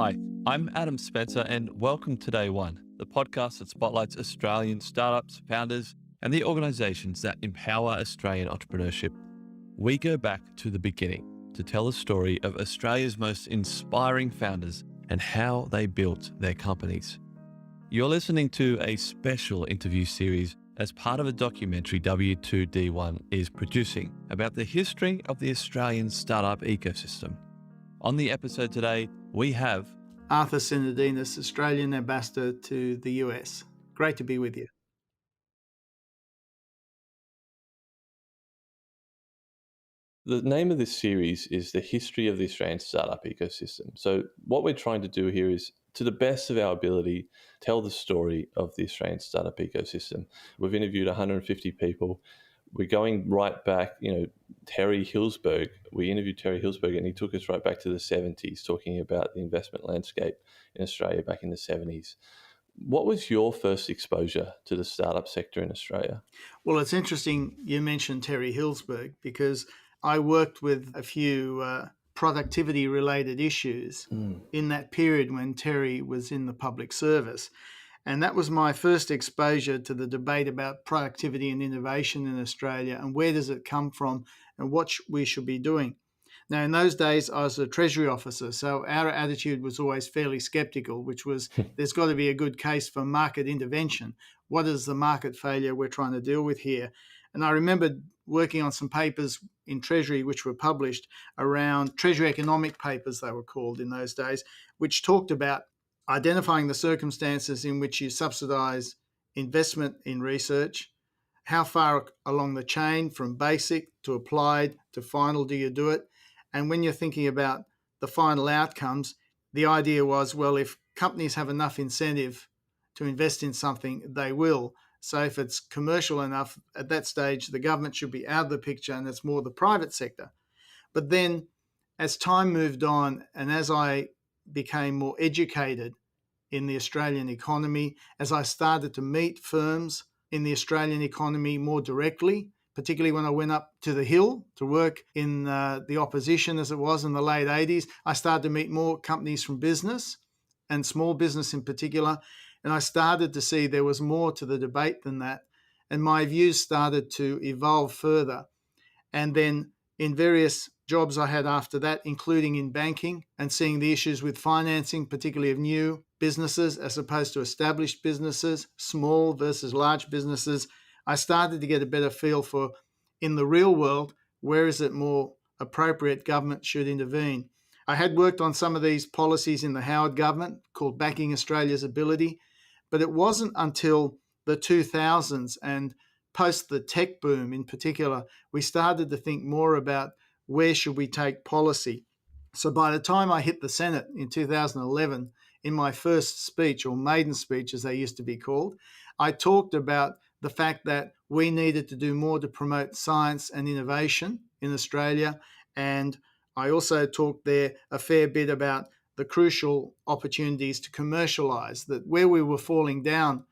Hi, I'm Adam Spencer, and welcome to Day One, the podcast that spotlights Australian startups, founders, and the organisations that empower Australian entrepreneurship. We go back to the beginning to tell the story of Australia's most inspiring founders and how they built their companies. You're listening to a special interview series as part of a documentary W2D1 is producing about the history of the Australian startup ecosystem. On the episode today, we have Arthur Sinodinos, Australian Ambassador to the US. Great to be with you. The name of this series is The History of the Australian Startup Ecosystem. So what we're trying to do here is, to the best of our ability, tell the story of the Australian startup ecosystem. We've interviewed 150 people. We're going right back, Terry Hillsberg. We interviewed Terry Hillsberg and he took us right back to the 70s, talking about the investment landscape in Australia back in the 70s. What was your first exposure to the startup sector in Australia? Well, it's interesting you mentioned Terry Hillsberg because I worked with a few productivity-related issues in that period when Terry was in the public service. And that was my first exposure to the debate about productivity and innovation in Australia and where does it come from and what we should be doing. Now, in those days, I was a Treasury officer, so our attitude was always fairly sceptical, which was there's got to be a good case for market intervention. What is the market failure we're trying to deal with here? And I remember working on some papers in Treasury which were published around Treasury economic papers, they were called in those days, which talked about identifying the circumstances in which you subsidise investment in research, how far along the chain from basic to applied to final do you do it, and when you're thinking about the final outcomes, the idea was, well, if companies have enough incentive to invest in something, they will. So if it's commercial enough, at that stage, the government should be out of the picture and it's more the private sector. But then as time moved on and as I became more educated in the Australian economy, as I started to meet firms in the Australian economy more directly, particularly when I went up to the Hill to work in the opposition as it was in the late 80s, I started to meet more companies from business and small business in particular. And I started to see there was more to the debate than that. And my views started to evolve further. And then in various jobs I had after that, including in banking and seeing the issues with financing, particularly of new businesses as opposed to established businesses, small versus large businesses, I started to get a better feel for, in the real world, where is it more appropriate government should intervene. I had worked on some of these policies in the Howard government called Backing Australia's Ability, but it wasn't until the 2000s and post the tech boom in particular, we started to think more about where should we take policy. So by the time I hit the Senate in 2011, in my first speech, or maiden speech as they used to be called, I talked about the fact that we needed to do more to promote science and innovation in Australia. And I also talked there a fair bit about the crucial opportunities to commercialise, that where we were falling down,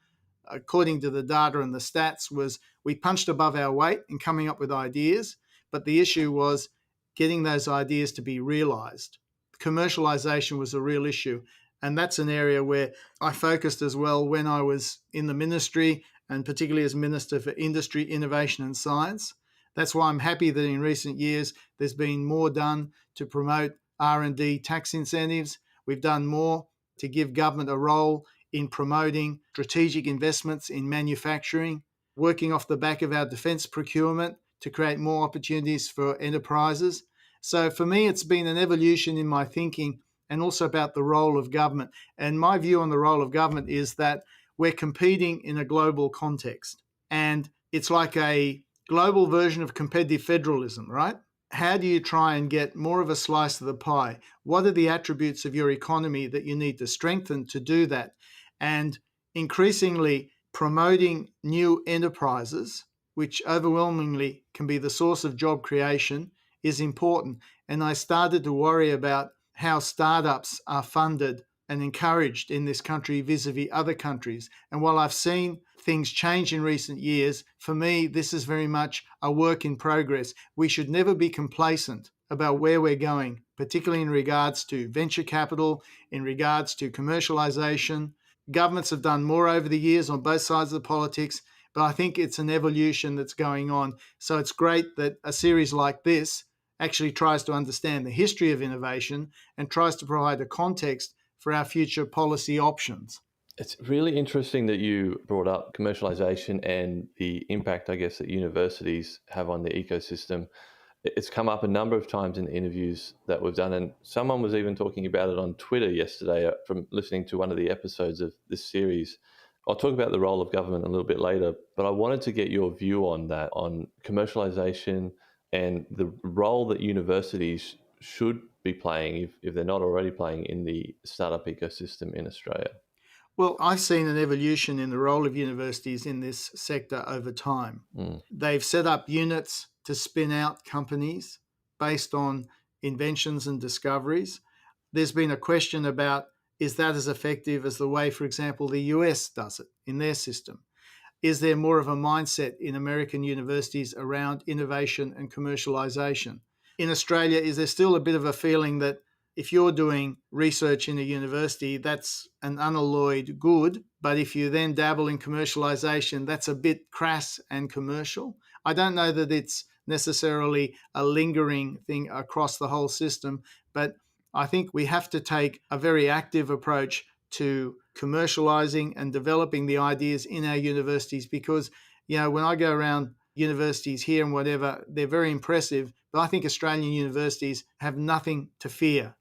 according to the data and the stats, was we punched above our weight in coming up with ideas, but the issue was getting those ideas to be realised. Commercialisation was a real issue. And that's an area where I focused as well when I was in the ministry, and particularly as Minister for Industry, Innovation and Science. That's why I'm happy that in recent years there's been more done to promote R&D tax incentives. We've done more to give government a role in promoting strategic investments in manufacturing, working off the back of our defence procurement to create more opportunities for enterprises. So for me, it's been an evolution in my thinking and also about the role of government. And my view on the role of government is that we're competing in a global context. And it's like a global version of competitive federalism, right? How do you try and get more of a slice of the pie? What are the attributes of your economy that you need to strengthen to do that? And increasingly promoting new enterprises, which overwhelmingly can be the source of job creation, is important. And I started to worry about how startups are funded and encouraged in this country vis-a-vis other countries. And while I've seen things change in recent years, for me, this is very much a work in progress. We should never be complacent about where we're going, particularly in regards to venture capital, in regards to commercialisation. Governments have done more over the years on both sides of the politics, but I think it's an evolution that's going on. So it's great that a series like this actually tries to understand the history of innovation and tries to provide a context for our future policy options. It's really interesting that you brought up commercialization and the impact, I guess, that universities have on the ecosystem. It's come up a number of times in the interviews that we've done, and someone was even talking about it on Twitter yesterday from listening to one of the episodes of this series. I'll talk about the role of government a little bit later, but I wanted to get your view on that, on commercialization and the role that universities should be playing, if they're not already playing, in the startup ecosystem in Australia. Well, I've seen an evolution in the role of universities in this sector over time. They've set up units to spin out companies based on inventions and discoveries. There's been a question about, is that as effective as the way, for example, the US does it in their system? Is there more of a mindset in American universities around innovation and commercialization? In Australia, is there still a bit of a feeling that if you're doing research in a university, that's an unalloyed good, but if you then dabble in commercialization, that's a bit crass and commercial? I don't know that it's necessarily a lingering thing across the whole system, but I think we have to take a very active approach to commercializing and developing the ideas in our universities, because, when I go around universities here and whatever, they're very impressive, but I think Australian universities have nothing to fear.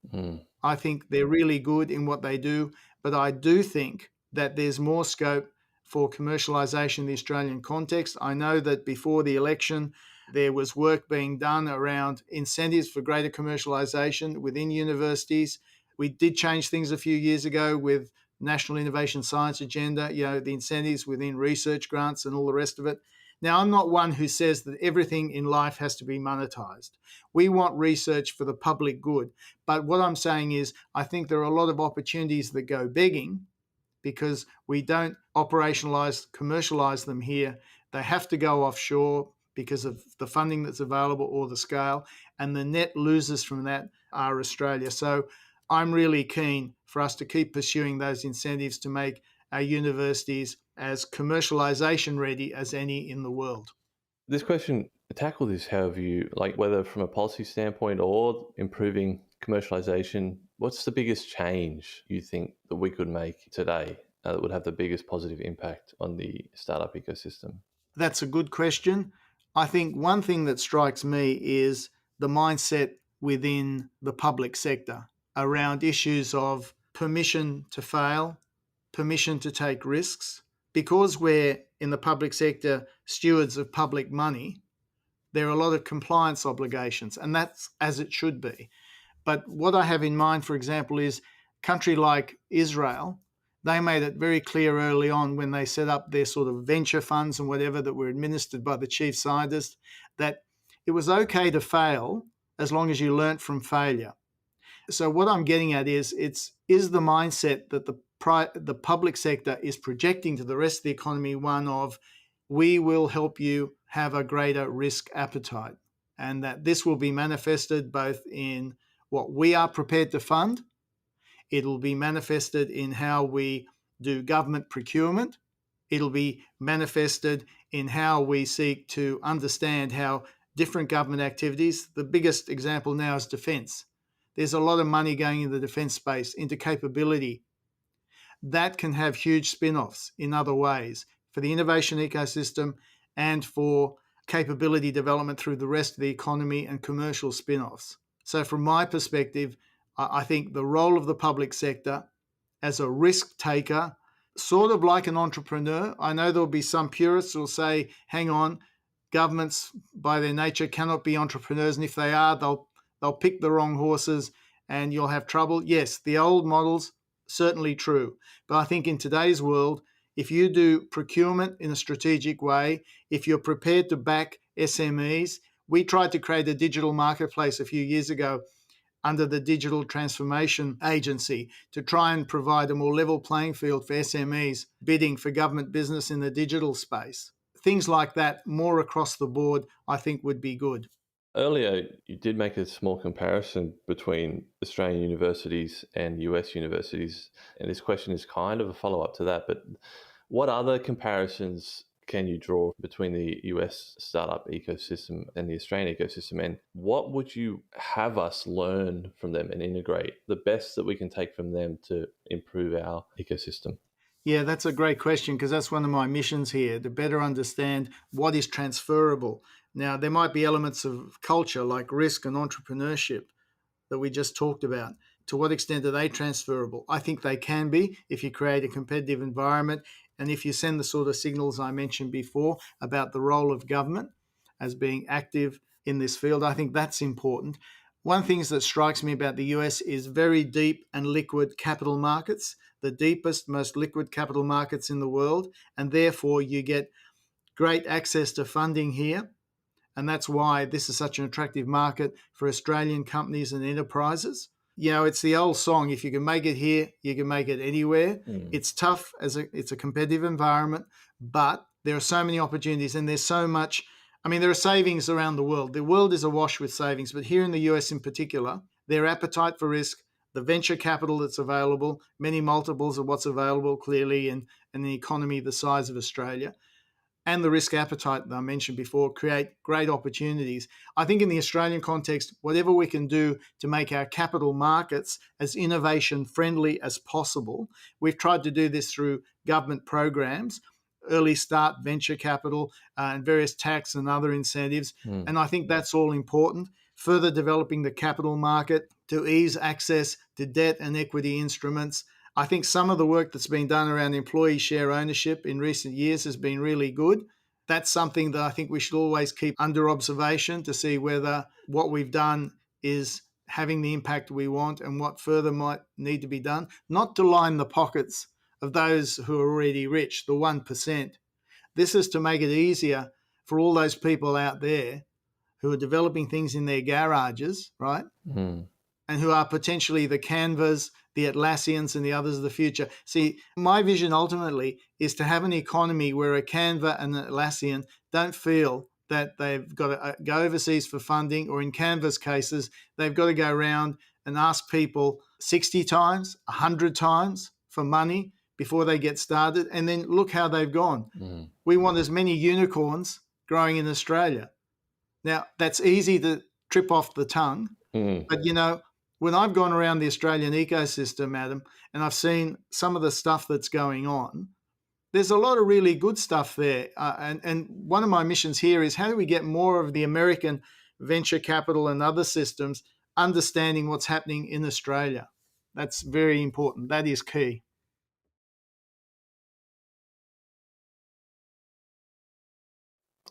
I think they're really good in what they do, but I do think that there's more scope for commercialisation in the Australian context. I know that before the election, there was work being done around incentives for greater commercialisation within universities. We did change things a few years ago with National Innovation Science Agenda, the incentives within research grants and all the rest of it. Now, I'm not one who says that everything in life has to be monetized. We want research for the public good. But what I'm saying is, I think there are a lot of opportunities that go begging because we don't operationalize, commercialize them here. They have to go offshore because of the funding that's available or the scale, and the net losers from that are Australia. So I'm really keen for us to keep pursuing those incentives to make our universities as commercialisation ready as any in the world. This question, tackle this however you like, whether from a policy standpoint or improving commercialisation. What's the biggest change you think that we could make today that would have the biggest positive impact on the startup ecosystem? That's a good question. I think one thing that strikes me is the mindset within the public sector around issues of permission to fail, permission to take risks. Because we're in the public sector stewards of public money, there are a lot of compliance obligations, and that's as it should be. But what I have in mind, for example, is a country like Israel. They made it very clear early on when they set up their sort of venture funds and whatever that were administered by the chief scientist, that it was okay to fail as long as you learnt from failure. So what I'm getting at is the mindset that the public sector is projecting to the rest of the economy one of, we will help you have a greater risk appetite, and that this will be manifested both in what we are prepared to fund. It'll be manifested in how we do government procurement. It'll be manifested in how we seek to understand how different government activities, the biggest example now is defence. There's a lot of money going into the defence space, into capability. That can have huge spin-offs in other ways for the innovation ecosystem and for capability development through the rest of the economy and commercial spin-offs. So from my perspective, I think the role of the public sector as a risk taker, sort of like an entrepreneur. I know there'll be some purists who will say, hang on, governments by their nature cannot be entrepreneurs, and if they are, they'll pick the wrong horses and you'll have trouble. Yes, the old models, certainly true. But I think in today's world, if you do procurement in a strategic way, if you're prepared to back SMEs, we tried to create a digital marketplace a few years ago under the Digital Transformation Agency to try and provide a more level playing field for SMEs bidding for government business in the digital space. Things like that, more across the board, I think would be good. Earlier, you did make a small comparison between Australian universities and US universities, and this question is kind of a follow up to that. But what other comparisons can you draw between the US startup ecosystem and the Australian ecosystem? And what would you have us learn from them and integrate the best that we can take from them to improve our ecosystem? Yeah, that's a great question because that's one of my missions here, to better understand what is transferable. Now, there might be elements of culture like risk and entrepreneurship that we just talked about. To what extent are they transferable? I think they can be if you create a competitive environment and if you send the sort of signals I mentioned before about the role of government as being active in this field. I think that's important. One thing that strikes me about the US is very deep and liquid capital markets, the deepest, most liquid capital markets in the world, and therefore you get great access to funding here. And that's why this is such an attractive market for Australian companies and enterprises. You know, it's the old song, if you can make it here, you can make it anywhere. It's tough it's a competitive environment, but there are so many opportunities and there's so much. I mean, there are savings around the world. The world is awash with savings, but here in the US in particular, their appetite for risk, the venture capital that's available, many multiples of what's available clearly in an economy the size of Australia, and the risk appetite that I mentioned before create great opportunities. I think in the Australian context, whatever we can do to make our capital markets as innovation friendly as possible, we've tried to do this through government programs, early start venture capital, and various tax and other incentives. And I think that's all important. Further developing the capital market to ease access to debt and equity instruments. I think some of the work that's been done around employee share ownership in recent years has been really good. That's something that I think we should always keep under observation to see whether what we've done is having the impact we want and what further might need to be done, not to line the pockets of those who are already rich, the 1%. This is to make it easier for all those people out there who are developing things in their garages, right? And who are potentially the Canvas, the Atlassians, and the others of the future. See, my vision ultimately is to have an economy where a Canva and an Atlassian don't feel that they've got to go overseas for funding, or in Canva's cases, they've got to go around and ask people 60 times, 100 times for money before they get started. And then look how they've gone. We want as many unicorns growing in Australia. Now, that's easy to trip off the tongue, but you know, when I've gone around the Australian ecosystem, Adam, and I've seen some of the stuff that's going on, there's a lot of really good stuff there. And one of my missions here is how do we get more of the American venture capital and other systems understanding what's happening in Australia? That's very important. That is key.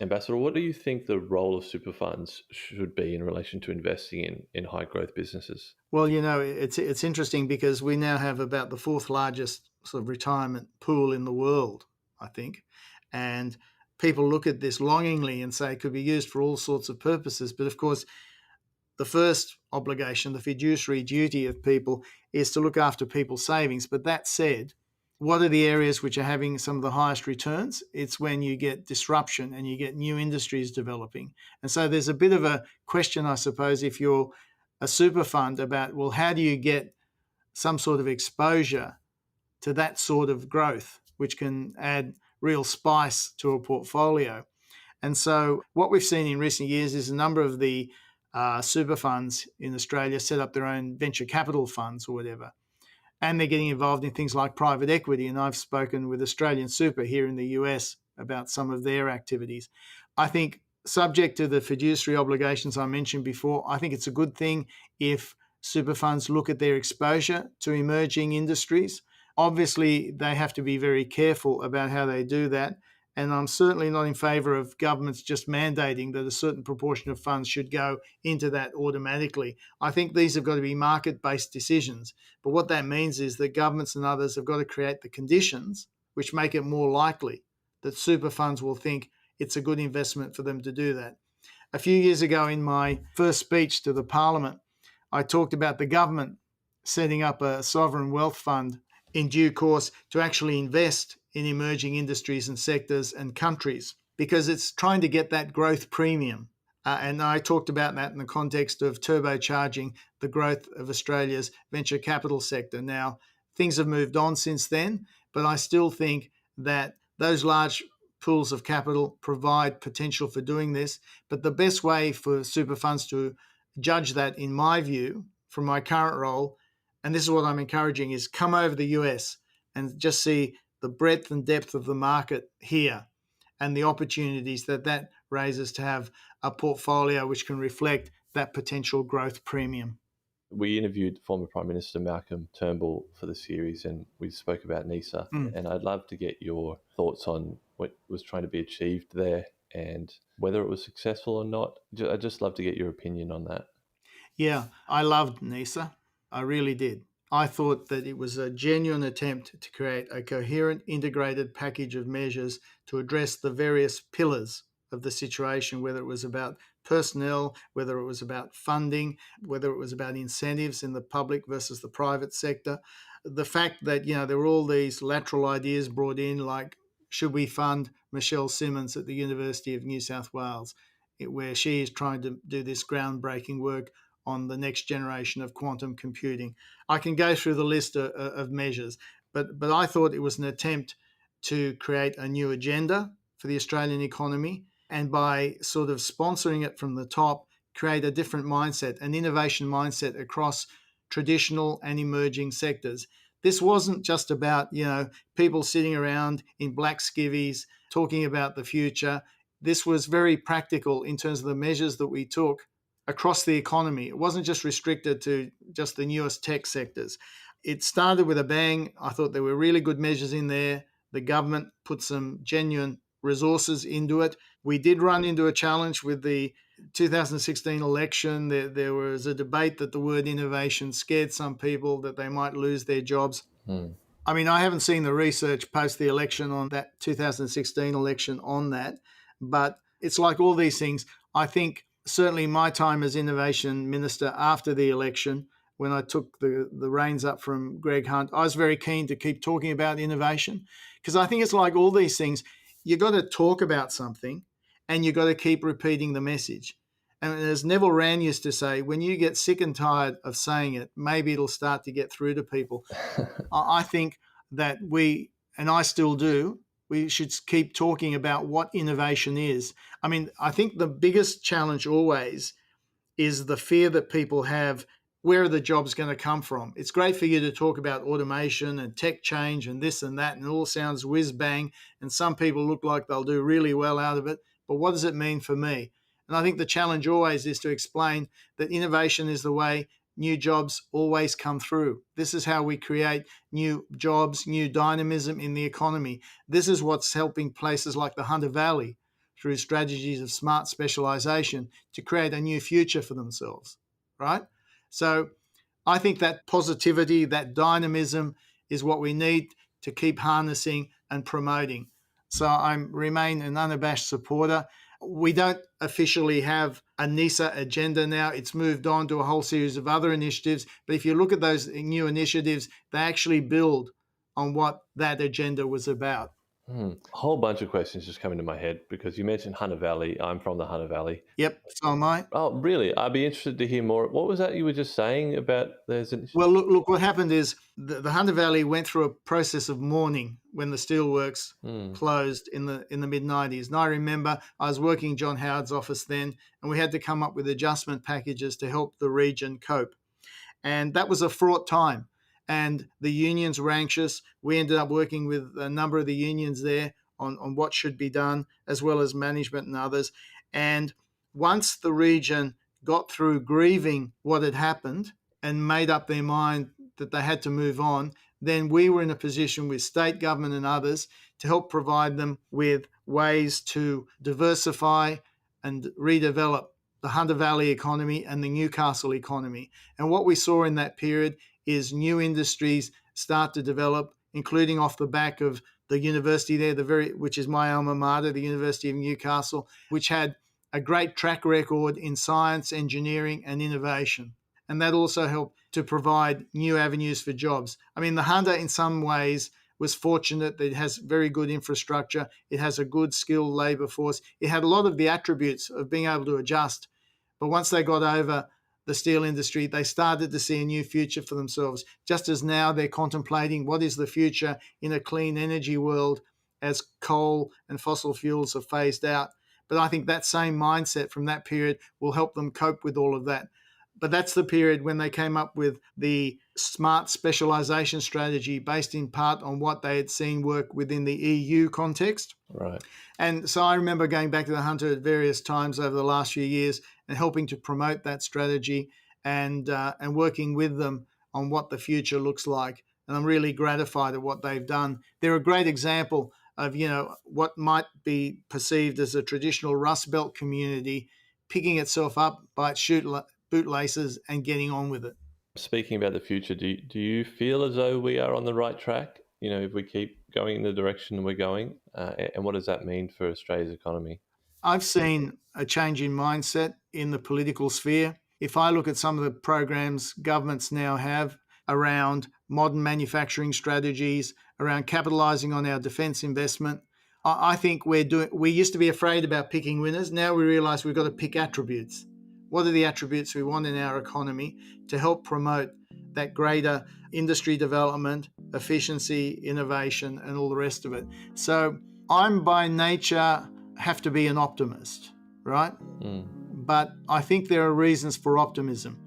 Ambassador, what do you think the role of super funds should be in relation to investing in high growth businesses? Well, you know, it's interesting because we now have about the fourth largest sort of retirement pool in the world, I think. And people look at this longingly and say it could be used for all sorts of purposes. But of course, the first obligation, the fiduciary duty of people, is to look after people's savings. But that said, what are the areas which are having some of the highest returns? It's when you get disruption and you get new industries developing. And so there's a bit of a question, I suppose, if you're a super fund about, well, how do you get some sort of exposure to that sort of growth, which can add real spice to a portfolio? And so what we've seen in recent years is a number of the super funds in Australia set up their own venture capital funds or whatever. And they're getting involved in things like private equity. And I've spoken with Australian Super here in the US about some of their activities. I think, subject to the fiduciary obligations I mentioned before, I think it's a good thing if super funds look at their exposure to emerging industries. Obviously, they have to be very careful about how they do that. And I'm certainly not in favour of governments just mandating that a certain proportion of funds should go into that automatically. I think these have got to be market-based decisions. But what that means is that governments and others have got to create the conditions which make it more likely that super funds will think it's a good investment for them to do that. A few years ago in my first speech to the Parliament, I talked about the government setting up a sovereign wealth fund in due course to actually invest in emerging industries and sectors and countries, because it's trying to get that growth premium. And I talked about that in the context of turbocharging the growth of Australia's venture capital sector. Now, things have moved on since then, but I still think that those large pools of capital provide potential for doing this. But the best way for super funds to judge that, in my view, from my current role, and this is what I'm encouraging, is come over the US and just see the breadth and depth of the market here and the opportunities that that raises to have a portfolio which can reflect that potential growth premium. We interviewed former Prime Minister Malcolm Turnbull for the series, and we spoke about Nisa. And I'd love to get your thoughts on what was trying to be achieved there and whether it was successful or not. I'd just love to get your opinion on that. Yeah, I loved Nisa. I really did. I thought that it was a genuine attempt to create a coherent, integrated package of measures to address the various pillars of the situation, whether it was about personnel, whether it was about funding, whether it was about incentives in the public versus the private sector. The fact that, there were all these lateral ideas brought in, like, should we fund Michelle Simmons at the University of New South Wales, where she is trying to do this groundbreaking work on the next generation of quantum computing. I can go through the list of measures, but I thought it was an attempt to create a new agenda for the Australian economy, and by sort of sponsoring it from the top, create a different mindset, an innovation mindset across traditional and emerging sectors. This wasn't just about, people sitting around in black skivvies talking about the future. This was very practical in terms of the measures that we took across the economy. It wasn't just restricted to just the newest tech sectors. It started with a bang. I thought there were really good measures in there. The government put some genuine resources into it. We did run into a challenge with the 2016 election. There was a debate that the word innovation scared some people, that they might lose their jobs. I mean, I haven't seen the research post the election on that 2016 election on that, but it's like all these things. I think certainly my time as Innovation Minister after the election, when I took the reins up from Greg Hunt, I was very keen to keep talking about innovation, because I think it's like all these things. You've got to talk about something and you've got to keep repeating the message. And as Neville Wran used to say, when you get sick and tired of saying it, maybe it'll start to get through to people. I think that we, and I still do, we should keep talking about what innovation is. I mean, I think the biggest challenge always is the fear that people have, where are the jobs going to come from? It's great for you to talk about automation and tech change and this and that, and it all sounds whiz bang, and some people look like they'll do really well out of it, but what does it mean for me? And I think the challenge always is to explain that innovation is the way new jobs always come through. This is how we create new jobs, new dynamism in the economy. This is what's helping places like the Hunter Valley, through strategies of smart specialization, to create a new future for themselves, right? So I think that positivity, that dynamism is what we need to keep harnessing and promoting. So I remain an unabashed supporter. We don't officially have a Nisa agenda now. It's moved on to a whole series of other initiatives. But if you look at those new initiatives, they actually build on what that agenda was about. A whole bunch of questions just come into my head, because you mentioned Hunter Valley. I'm from the Hunter Valley. Yep, so am I. Oh, really? I'd be interested to hear more. What was that you were just saying about those initiatives? Well, look, what happened is the Hunter Valley went through a process of mourning when the steelworks closed in the mid-90s. And I remember I was working in John Howard's office then, and we had to come up with adjustment packages to help the region cope. And that was a fraught time. And the unions were anxious. We ended up working with a number of the unions there on what should be done, as well as management and others. And once the region got through grieving what had happened and made up their mind that they had to move on, then we were in a position with state government and others to help provide them with ways to diversify and redevelop the Hunter Valley economy and the Newcastle economy. And what we saw in that period is new industries start to develop, including off the back of the university there, which is my alma mater, the University of Newcastle, which had a great track record in science, engineering, and innovation. And that also helped to provide new avenues for jobs. I mean, the Hunter in some ways was fortunate that it has very good infrastructure. It has a good skilled labour force. It had a lot of the attributes of being able to adjust. But once they got over the steel industry, they started to see a new future for themselves, just as now they're contemplating what is the future in a clean energy world as coal and fossil fuels are phased out. But I think that same mindset from that period will help them cope with all of that. But that's the period when they came up with the smart specialisation strategy based in part on what they had seen work within the EU context. Right. And so I remember going back to the Hunter at various times over the last few years and helping to promote that strategy and working with them on what the future looks like. And I'm really gratified at what they've done. They're a great example of, what might be perceived as a traditional Rust Belt community picking itself up by its bootlaces and getting on with it. Speaking about the future, do you feel as though we are on the right track? If we keep going in the direction we're going, and what does that mean for Australia's economy? I've seen a change in mindset in the political sphere. If I look at some of the programs governments now have around modern manufacturing strategies, around capitalising on our defence investment, I think we used to be afraid about picking winners. Now we realise we've got to pick attributes. What are the attributes we want in our economy to help promote that greater industry development, efficiency, innovation, and all the rest of it? So I'm by nature have to be an optimist, right? But I think there are reasons for optimism.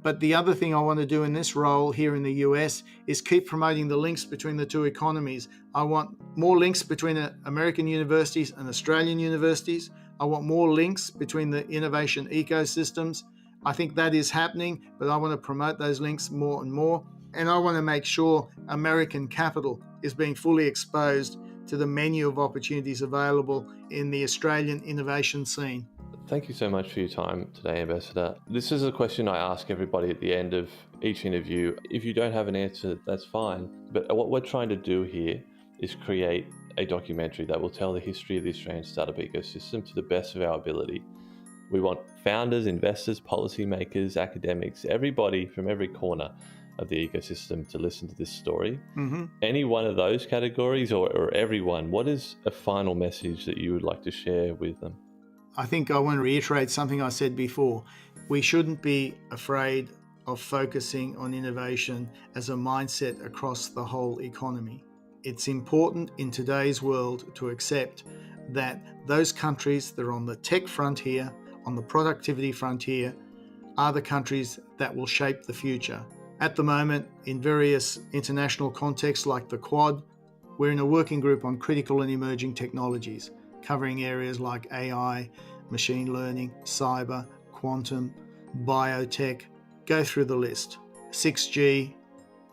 But the other thing I want to do in this role here in the US is keep promoting the links between the two economies. I want more links between American universities and Australian universities. I want more links between the innovation ecosystems. I think that is happening, but I want to promote those links more and more. And I want to make sure American capital is being fully exposed to the menu of opportunities available in the Australian innovation scene. Thank you so much for your time today, Ambassador. This is a question I ask everybody at the end of each interview. If you don't have an answer, that's fine. But what we're trying to do here is create a documentary that will tell the history of the Australian startup ecosystem to the best of our ability. We want founders, investors, policymakers, academics, everybody from every corner of the ecosystem to listen to this story. Mm-hmm. Any one of those categories or everyone, what is a final message that you would like to share with them? I think I want to reiterate something I said before. We shouldn't be afraid of focusing on innovation as a mindset across the whole economy. It's important in today's world to accept that those countries that are on the tech frontier, on the productivity frontier, are the countries that will shape the future. At the moment, in various international contexts like the Quad, we're in a working group on critical and emerging technologies, covering areas like AI, machine learning, cyber, quantum, biotech. Go through the list. 6G,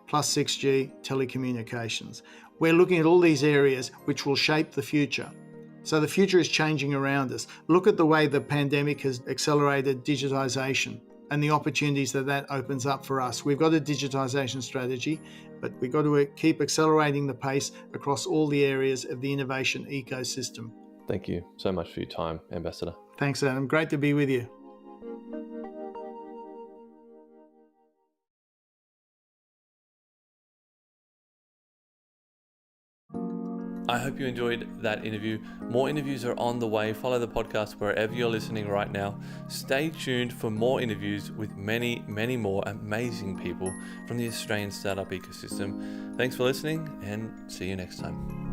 plus 6G, telecommunications. We're looking at all these areas which will shape the future. So the future is changing around us. Look at the way the pandemic has accelerated digitization and the opportunities that opens up for us. We've got a digitization strategy, but we've got to keep accelerating the pace across all the areas of the innovation ecosystem. Thank you so much for your time, Ambassador. Thanks, Adam. Great to be with you. I hope you enjoyed that interview. More interviews are on the way. Follow the podcast wherever you're listening right now. Stay tuned for more interviews with many, many more amazing people from the Australian startup ecosystem. Thanks for listening and see you next time.